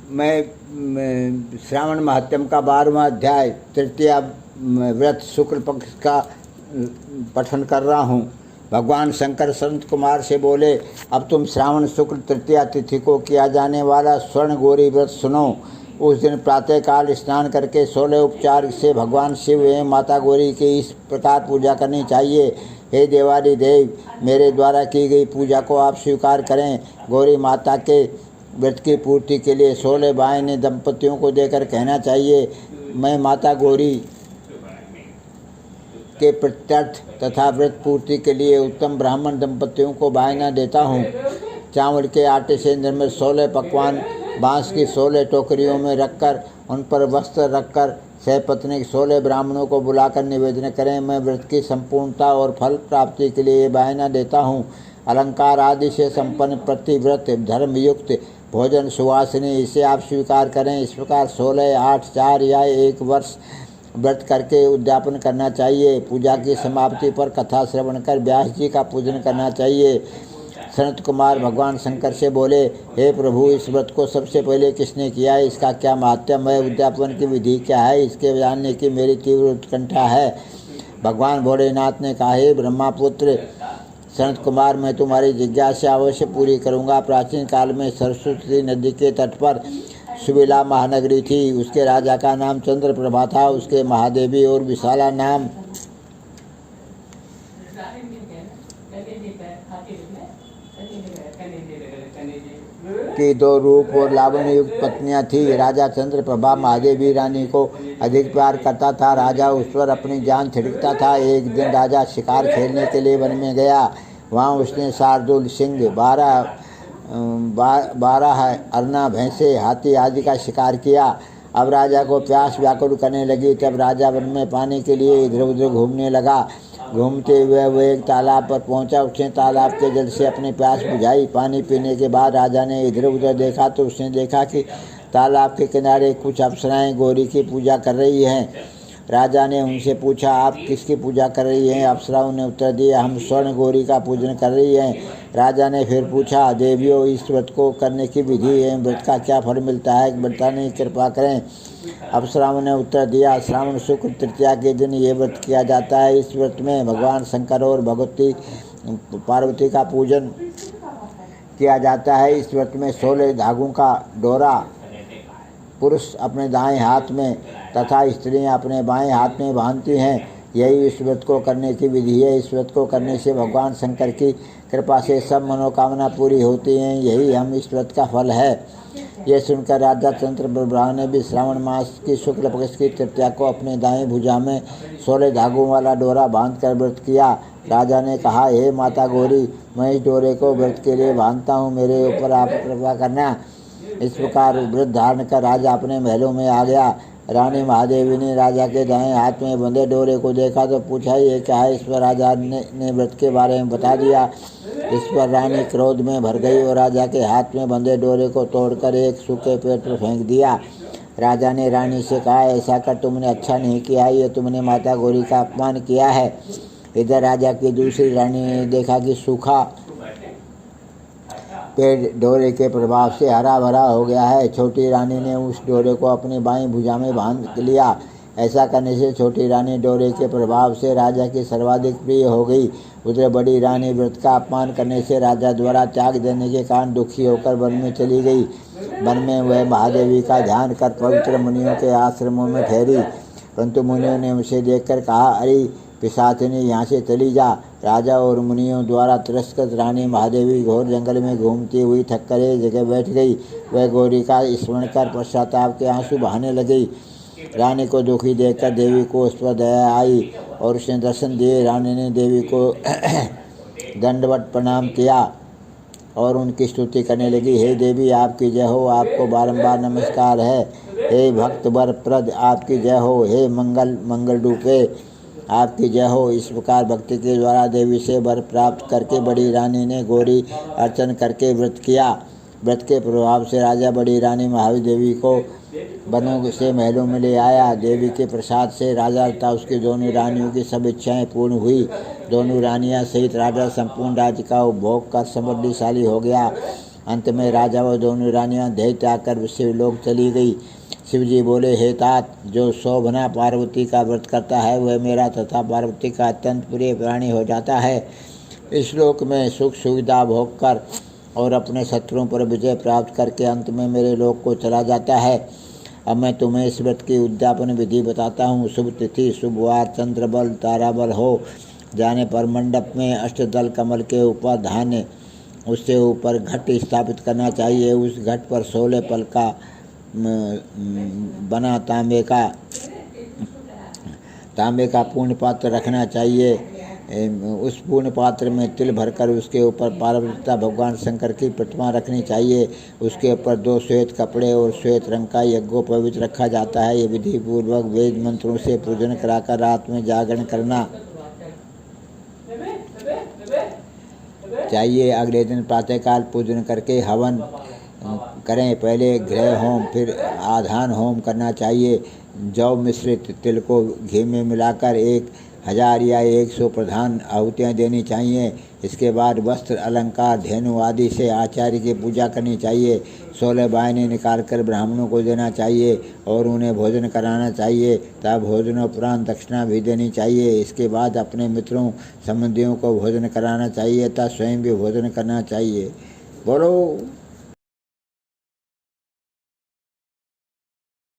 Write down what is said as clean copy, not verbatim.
मैं श्रावण महात्म्य का 12वां अध्याय तृतीया व्रत शुक्ल पक्ष का पठन कर रहा हूँ। भगवान शंकर संत कुमार से बोले, अब तुम श्रावण शुक्ल तृतीया तिथि को किया जाने वाला स्वर्ण गौरी व्रत सुनो। उस दिन प्रातःकाल स्नान करके 16 उपचार से भगवान शिव एवं माता गौरी की इस प्रकार पूजा करनी चाहिए। हे देवादि देव, मेरे द्वारा की गई पूजा को आप स्वीकार करें। गौरी माता के व्रत की पूर्ति के लिए 16 बाएं दंपतियों को देकर कहना चाहिए, मैं माता गौरी के प्रत्यर्थ तथा व्रत पूर्ति के लिए उत्तम ब्राह्मण दंपतियों को बायना देता हूँ। चावल के आटे से निर्मित 16 पकवान बांस की 16 टोकरियों में रखकर उन पर वस्त्र रखकर सहपत्नी 16 ब्राह्मणों को बुलाकर निवेदन करें, मैं व्रत की संपूर्णता और फल प्राप्ति के लिए बायना देता हूँ। अलंकार आदि से संपन्न प्रतिव्रत धर्मयुक्त भोजन सुवासिनी, इसे आप स्वीकार करें। इस प्रकार 16, 8, 4 या 1 वर्ष व्रत करके उद्यापन करना चाहिए। पूजा की समाप्ति पर कथा श्रवण कर व्यास जी का पूजन करना चाहिए। सनत कुमार भगवान शंकर से बोले, हे प्रभु, इस व्रत को सबसे पहले किसने किया है? इसका क्या महात्म्य है? उद्यापन की विधि क्या है? इसके जानने की मेरी तीव्र उत्कंठा है। भगवान भोलेनाथ ने कहा, हे ब्रह्मापुत्र सनत कुमार, मैं तुम्हारी जिज्ञासा अवश्य पूरी करूँगा। प्राचीन काल में सरस्वती नदी के तट पर सुविला महानगरी थी। उसके राजा का नाम चंद्रप्रभा था। उसके महादेवी और विशाला नाम की 2 रूप और लावण्य युक्त पत्नियां थी। राजा चंद्रप्रभा महादेवी रानी को अधिक प्यार करता था। राजा उस पर अपनी जान छिड़कता था। एक दिन राजा शिकार खेलने के लिए वन में गया। वहाँ उसने शार्दुल, सिंह, 12 अरना, भैंसे, हाथी आदि का शिकार किया। अब राजा को प्यास व्याकुल करने लगी। तब राजा वन में पानी के लिए इधर उधर घूमने लगा। घूमते हुए वह एक तालाब पर पहुंचा। उसने तालाब के जल से अपनी प्यास बुझाई। पानी पीने के बाद राजा ने इधर उधर देखा तो उसने देखा कि तालाब के किनारे कुछ अप्सराएं गौरी की पूजा कर रही हैं। राजा ने उनसे पूछा, आप किसकी पूजा कर रही हैं? अप्सराओं ने उत्तर दिया, हम स्वर्ण गौरी का पूजन कर रही हैं। राजा ने फिर पूछा, देवियों, इस व्रत को करने की विधि है, व्रत का क्या फल मिलता है, बताने की कृपा करें। अप्सराओं ने उत्तर दिया, श्रावण शुक्ल तृतीया के दिन ये व्रत किया जाता है। इस व्रत में भगवान शंकर और भगवती पार्वती का पूजन किया जाता है। इस व्रत में 16 धागों का डोरा पुरुष अपने दाएं हाथ में तथा स्त्रियां अपने बाएं हाथ में बांधती हैं। यही इस व्रत को करने की विधि है। इस व्रत को करने से भगवान शंकर की कृपा से सब मनोकामना पूरी होती हैं। यही हम इस व्रत का फल है। यह सुनकर राजा चंद्रप्रभा ने भी श्रावण मास की शुक्ल पक्ष की तृतीया को अपने दाएं भुजा में 16 धागों वाला डोरा बांधकर व्रत किया। राजा ने कहा, हे माता गौरी, मैं इस डोरे को व्रत के लिए बांधता हूँ, मेरे ऊपर आप कृपा करना। इस प्रकार व्रत धारण कर राजा अपने महलों में आ गया। रानी महादेवी ने राजा के दाएं हाथ में बंधे डोरे को देखा तो पूछा, ये क्या है? इस पर राजा ने व्रत के बारे में बता दिया। इस पर रानी क्रोध में भर गई और राजा के हाथ में बंधे डोरे को तोड़कर एक सूखे पेड़ पर फेंक दिया। राजा ने रानी से कहा, ऐसा कर तुमने अच्छा नहीं किया, ये तुमने माता गौरी का अपमान किया है। इधर राजा की दूसरी रानी ने देखा कि सूखा पेड़ डोरे के प्रभाव से हरा भरा हो गया है। छोटी रानी ने उस डोरे को अपनी बाईं भुजा में बांध लिया। ऐसा करने से छोटी रानी डोरे के प्रभाव से राजा की सर्वाधिक प्रिय हो गई। उधर बड़ी रानी व्रत का अपमान करने से राजा द्वारा त्याग देने के कारण दुखी होकर वन में चली गई। वन में वह महादेवी का ध्यान कर पवित्र मुनियों के आश्रमों में ठहरी, परंतु मुनियों ने उसे देखकर कहा, अरे पिशाचिनी, यहाँ से चली जा। राजा और मुनियों द्वारा तिरस्कृत रानी महादेवी घोर जंगल में घूमती हुई थककर एक जगह बैठ गई। वह गौरी का स्मरण कर पश्चाताप के आंसू बहाने लगी। रानी को दुखी देखकर देवी को उस पर दया आई और उसने दर्शन दिए। रानी ने देवी को दंडवत प्रणाम किया और उनकी स्तुति करने लगी। हे देवी, आपकी जय हो, आपको बारंबार नमस्कार है। हे भक्त वरप्रद, आपकी जय हो। हे मंगल रूपे, आपकी जय हो। इस प्रकार भक्ति के द्वारा देवी से वर प्राप्त करके बड़ी रानी ने गौरी अर्चन करके व्रत किया। व्रत के प्रभाव से राजा बड़ी रानी महादेवी को वनों से महलों में ले आया। देवी के प्रसाद से राजा तथा उसकी दोनों रानियों की सब इच्छाएं पूर्ण हुई। दोनों रानियां सहित राजा संपूर्ण राज्य का उपभोग कर समृद्धिशाली हो गया। अंत में राजा व दोनों रानियां देह त्याग कर शिवलोक चली गई। शिवजी बोले, हे तात, जो शोभना पार्वती का व्रत करता है वह मेरा तथा पार्वती का अत्यंत प्रिय प्राणी हो जाता है। इस लोक में सुख सुविधा भोग कर और अपने शत्रुओं पर विजय प्राप्त करके अंत में मेरे लोक को चला जाता है। अब मैं तुम्हें इस व्रत की उद्यापन विधि बताता हूँ। शुभ तिथि, शुभ वार, चंद्र बल, तारा बल हो जाने पर मंडप में अष्टदल कमल के ऊपर धान्य, उससे ऊपर घट स्थापित करना चाहिए। उस घट पर 16 पल का बना तांबे का पूर्ण पात्र रखना चाहिए। उस पूर्ण पात्र में तिल भरकर उसके ऊपर पार्वती भगवान शंकर की प्रतिमा रखनी चाहिए। उसके ऊपर 2 श्वेत कपड़े और श्वेत रंग का यज्ञोपवीत रखा जाता है। ये विधि पूर्वक वेद मंत्रों से पूजन कराकर रात में जागरण करना चाहिए। अगले दिन प्रातःकाल पूजन करके हवन करें। पहले गृह होम फिर आधान होम करना चाहिए। जौ मिश्रित तिल को घी में मिलाकर 1000 या 100 प्रधान आहुतियाँ देनी चाहिए। इसके बाद वस्त्र, अलंकार, धेनु आदि से आचार्य की पूजा करनी चाहिए। 16 वायने निकाल कर ब्राह्मणों को देना चाहिए और उन्हें भोजन कराना चाहिए। तब भोजनोपरांत दक्षिणा भी देनी चाहिए। इसके बाद अपने मित्रों संबंधियों को भोजन कराना चाहिए तथा स्वयं भी भोजन करना चाहिए। बोलो